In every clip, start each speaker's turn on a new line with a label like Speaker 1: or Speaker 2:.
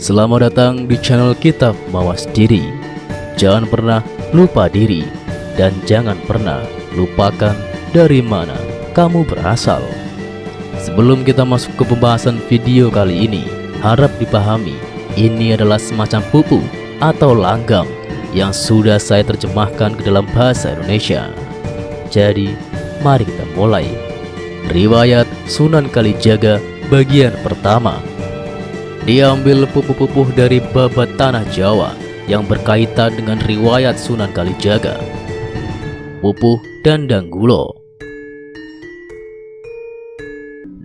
Speaker 1: Selamat datang di channel Kitab Mawas Diri. Jangan pernah lupa diri, dan jangan pernah lupakan dari mana kamu berasal. Sebelum kita masuk ke pembahasan video kali ini, harap dipahami, ini adalah semacam pupu atau langgam yang sudah saya terjemahkan ke dalam bahasa Indonesia. Jadi, mari kita mulai. Riwayat Sunan Kalijaga bagian pertama. Diambil pupuh-pupuh dari babat tanah Jawa yang berkaitan dengan riwayat Sunan Kalijaga. Pupuh dan Danggulo.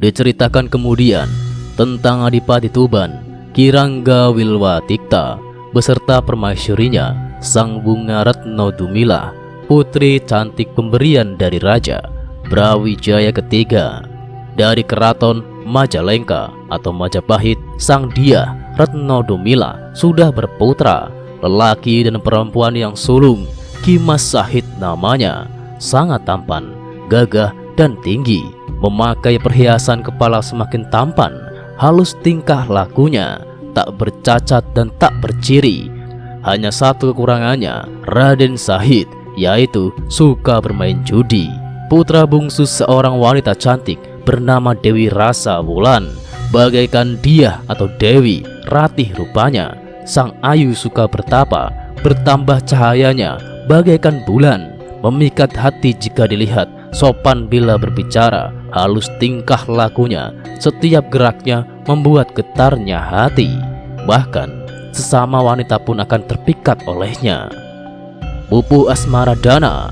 Speaker 1: Diceritakan kemudian tentang Adipati Tuban, Kirangga Wilwatikta, beserta permaisurinya, Sang Bunga Retno Dumilah, putri cantik pemberian dari Raja Brawijaya ketiga. Dari keraton Majalengka atau Majapahit, Sang Dia Retno Dumilah sudah berputra, lelaki dan perempuan yang sulung. Kimas Sahid namanya, sangat tampan, gagah dan tinggi, memakai perhiasan kepala semakin tampan, halus tingkah lakunya, tak bercacat dan tak berciri. Hanya satu kekurangannya, Raden Sahid, yaitu suka bermain judi. Putra bungsu seorang wanita cantik bernama Dewi Rasa Wulan, bagaikan dia atau Dewi Ratih rupanya. Sang ayu suka bertapa, bertambah cahayanya bagaikan bulan, memikat hati jika dilihat, sopan bila berbicara, halus tingkah lakunya, setiap geraknya membuat getarnya hati. Bahkan sesama wanita pun akan terpikat olehnya. Pupuh Asmaradana,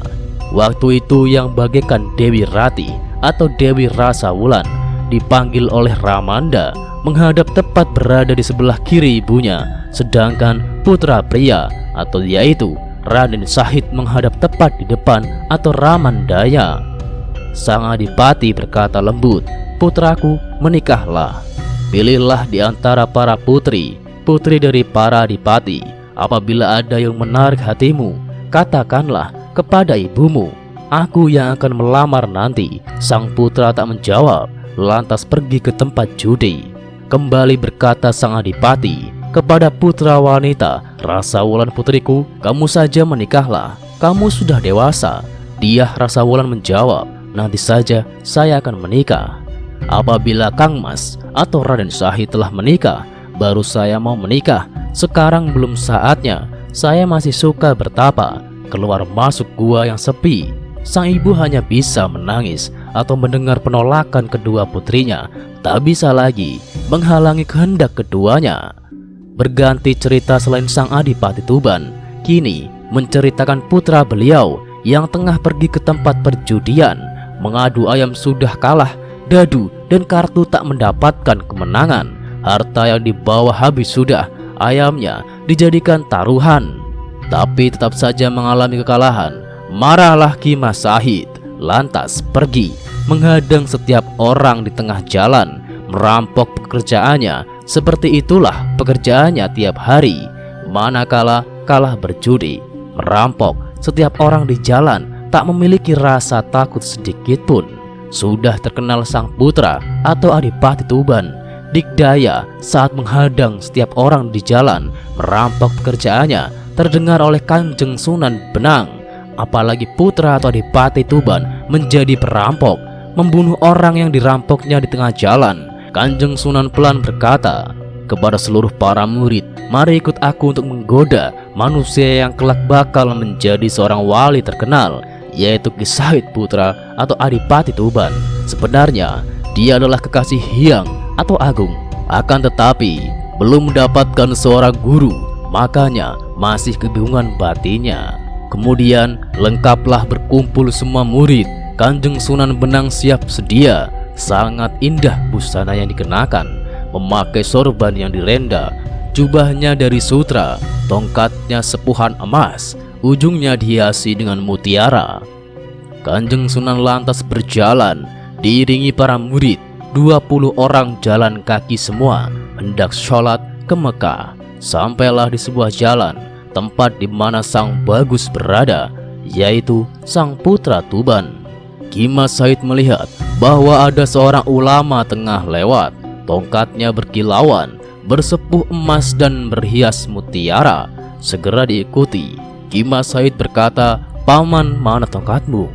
Speaker 1: waktu itu yang bagaikan Dewi Ratih atau Dewi Rasa Wulan, dipanggil oleh Ramanda menghadap tepat berada di sebelah kiri ibunya, sedangkan putra pria atau yaitu Raden Sahid menghadap tepat di depan atau Ramandaya. Sang Adipati berkata lembut, "Putraku, menikahlah. Pilihlah di antara para putri dari para adipati. Apabila ada yang menarik hatimu, katakanlah kepada ibumu. Aku yang akan melamar nanti." Sang putra tak menjawab, lantas pergi ke tempat judi. Kembali berkata sang adipati kepada putra wanita, "Rasa Wulan putriku, kamu saja menikahlah. Kamu sudah dewasa." Dia Rasa Wulan menjawab, "Nanti saja saya akan menikah. Apabila Kang Mas atau Raden Sahid telah menikah, baru saya mau menikah. Sekarang belum saatnya. Saya masih suka bertapa, keluar masuk gua yang sepi." Sang ibu hanya bisa menangis atau mendengar penolakan kedua putrinya, tak bisa lagi menghalangi kehendak keduanya. Berganti cerita selain sang Adipati Tuban, kini menceritakan putra beliau yang tengah pergi ke tempat perjudian, mengadu ayam sudah kalah, dadu dan kartu tak mendapatkan kemenangan. Harta yang dibawa habis sudah, ayamnya dijadikan taruhan, tapi tetap saja mengalami kekalahan. Marahlah Kimas Sahid, lantas pergi menghadang setiap orang di tengah jalan, merampok pekerjaannya. Seperti itulah pekerjaannya tiap hari, manakala kalah berjudi, merampok setiap orang di jalan, tak memiliki rasa takut sedikit pun. Sudah terkenal sang putra atau Adipati Tuban dikdaya saat menghadang setiap orang di jalan, merampok pekerjaannya, terdengar oleh Kanjeng Sunan Benang. Apalagi putra atau Adipati Tuban menjadi perampok, membunuh orang yang dirampoknya di tengah jalan. Kanjeng Sunan pelan berkata kepada seluruh para murid, "Mari ikut aku untuk menggoda manusia yang kelak bakal menjadi seorang wali terkenal, yaitu Ki Sahid putra atau Adipati Tuban. Sebenarnya dia adalah kekasih Hyang atau Agung, akan tetapi belum mendapatkan seorang guru, makanya masih kebingungan batinnya." Kemudian lengkaplah berkumpul semua murid. Kanjeng Sunan Benang siap sedia. Sangat indah busana yang dikenakan, memakai sorban yang direnda, jubahnya dari sutra, tongkatnya sepuhan emas, ujungnya dihiasi dengan mutiara. Kanjeng Sunan lantas berjalan, diiringi para murid. 20 orang jalan kaki semua, hendak sholat ke Mekah. Sampailah di sebuah jalan, tempat di mana Sang Bagus berada, yaitu sang putra Tuban. Kimas Sahid melihat bahwa ada seorang ulama tengah lewat. Tongkatnya berkilauan, bersepuh emas dan berhias mutiara segera diikuti. Ki Mas Sahid berkata, "Paman, mana tongkatmu?"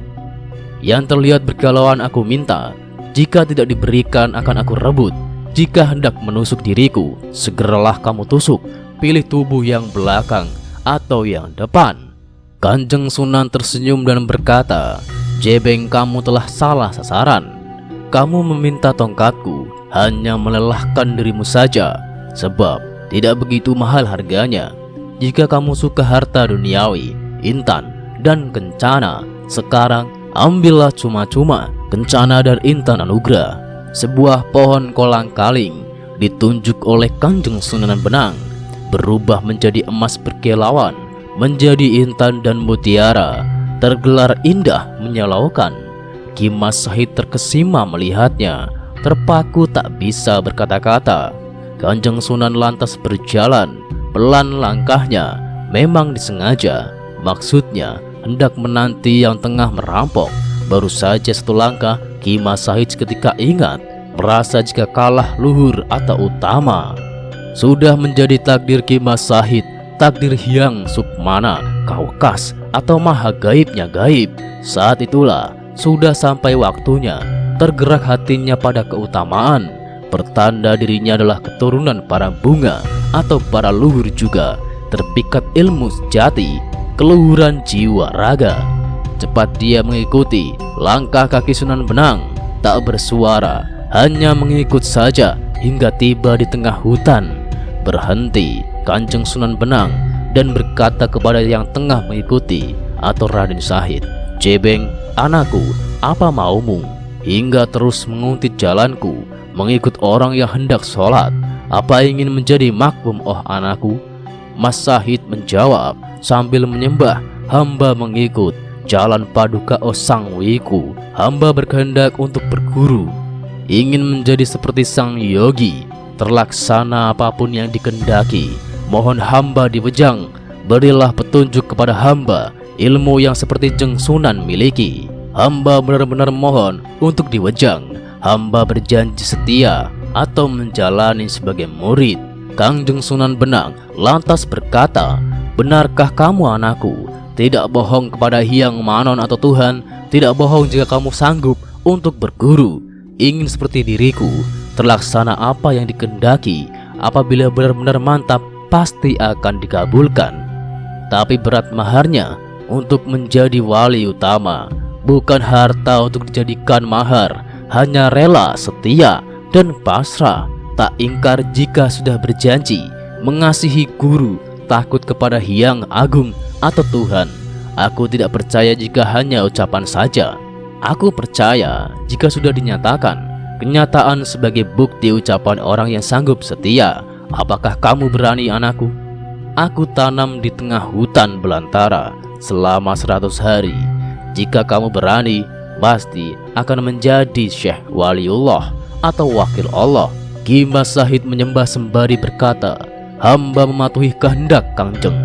Speaker 1: Yang terlihat bergalauan aku minta, jika tidak diberikan akan aku rebut. Jika hendak menusuk diriku, segeralah kamu tusuk. Pilih tubuh yang belakang atau yang depan. Kanjeng Sunan tersenyum dan berkata, "Jebeng, kamu telah salah sasaran. Kamu meminta tongkatku hanya melelahkan dirimu saja, sebab tidak begitu mahal harganya. Jika kamu suka harta duniawi, intan, dan kencana, sekarang ambillah cuma-cuma kencana dan intan anugerah." Sebuah pohon kolang-kaling ditunjuk oleh Kanjeng Sunan Benang berubah menjadi emas berkilauan, menjadi intan dan mutiara, tergelar indah menyilaukan. Ki Mas Sahid terkesima melihatnya, terpaku tak bisa berkata-kata. Kanjeng Sunan lantas berjalan, pelan langkahnya, memang disengaja, maksudnya hendak menanti yang tengah merampok. Baru saja satu langkah, Ki Mas Sahid seketika ingat, merasa jika kalah luhur atau utama. Sudah menjadi takdir Ki Mas Sahid, takdir Hyang Sukmana, Kaukas, atau maha gaibnya gaib. Saat itulah sudah sampai waktunya, tergerak hatinya pada keutamaan, pertanda dirinya adalah keturunan para bunga atau para luhur juga, terpikat ilmu sejati, keluhuran jiwa raga. Cepat dia mengikuti langkah kaki Sunan Benang, tak bersuara, hanya mengikut saja hingga tiba di tengah hutan. Berhenti Kanjeng Sunan Benang dan berkata kepada yang tengah mengikuti atau Raden Sahid, "Jebeng, anakku, apa maumu?" Hingga terus menguntit jalanku, mengikut orang yang hendak sholat. "Apa ingin menjadi makmum, oh anakku?" Mas Sahid menjawab sambil menyembah, "Hamba mengikut jalan paduka, oh Sang Wiku. Hamba berkehendak untuk berguru, ingin menjadi seperti sang yogi, terlaksana apapun yang dikehendaki. Mohon hamba diwejang, berilah petunjuk kepada hamba ilmu yang seperti Jeng Sunan miliki. Hamba benar-benar mohon untuk diwejang. Hamba berjanji setia atau menjalani sebagai murid." Kanjeng Sunan Benang lantas berkata, "Benarkah kamu anakku? Tidak bohong kepada Hyang Manon atau Tuhan, tidak bohong jika kamu sanggup untuk berguru, ingin seperti diriku, terlaksana apa yang dikehendaki. Apabila benar-benar mantap, pasti akan dikabulkan. Tapi berat maharnya untuk menjadi wali utama, bukan harta untuk dijadikan mahar, hanya rela, setia, dan pasrah, tak ingkar jika sudah berjanji, mengasihi guru, takut kepada Hyang Agung atau Tuhan. Aku tidak percaya jika hanya ucapan saja. Aku percaya jika sudah dinyatakan, kenyataan sebagai bukti ucapan orang yang sanggup setia. Apakah kamu berani, anakku? Aku tanam di tengah hutan belantara selama 100 hari. Jika kamu berani, pasti akan menjadi Syekh Waliullah atau wakil Allah." Ki Mas Sahid menyembah sembari berkata, "Hamba mematuhi kehendak Kangjeng,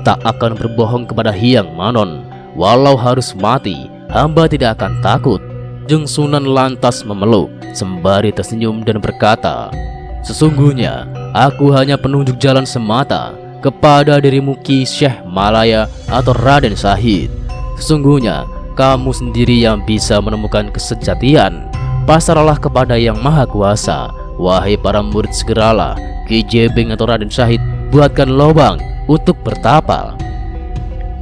Speaker 1: tak akan berbohong kepada Hyang Manon. Walau harus mati, hamba tidak akan takut." Jeng Sunan lantas memeluk sembari tersenyum dan berkata, "Sesungguhnya aku hanya penunjuk jalan semata kepada dirimu Ki Syekh Malaya atau Raden Sahid. Sesungguhnya kamu sendiri yang bisa menemukan kesejatian. Pasrahlah kepada Yang Maha Kuasa. Wahai para murid, segeralah Ki Jebeng atau Raden Sahid buatkan lubang untuk bertapa."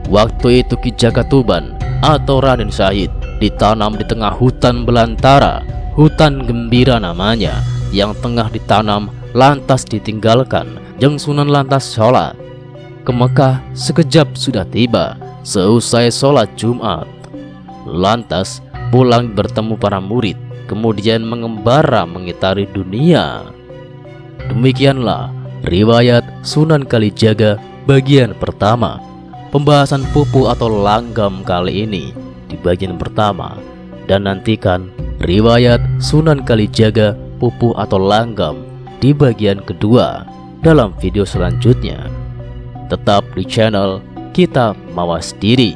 Speaker 1: Waktu itu Ki Jakatuban atau Raden Sahid ditanam di tengah hutan belantara, hutan gembira namanya, yang tengah ditanam lantas ditinggalkan. Jeng Sunan lantas sholat. Ke Mekah sekejap sudah tiba. Seusai sholat Jumat, lantas pulang bertemu para murid, kemudian mengembara mengitari dunia. Demikianlah riwayat Sunan Kalijaga bagian pertama. Pembahasan pupu atau langgam kali ini di bagian pertama, dan nantikan riwayat Sunan Kalijaga pupu atau langgam di bagian kedua dalam video selanjutnya. Tetap di channel Kitab Mawas Diri.